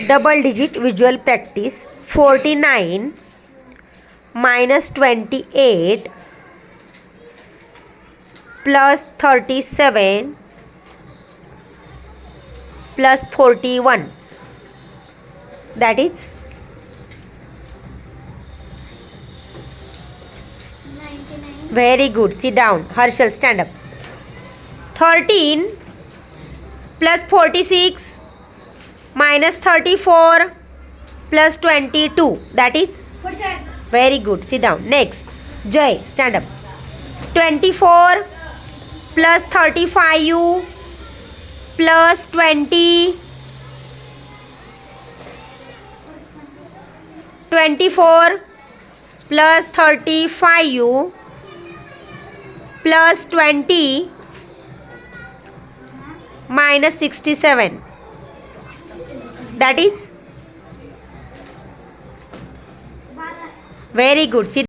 double digit visual practice. 49 minus 28 plus 37 plus 41, that is 99. very good. Sit down. Harshal, stand up. 13 plus 46 minus 34 plus 22, that is 47. very good. Sit down. Next, Jay, stand up. 24 plus 35 plus 20, 24 plus 35 plus 20 minus 67, that is very good. Sit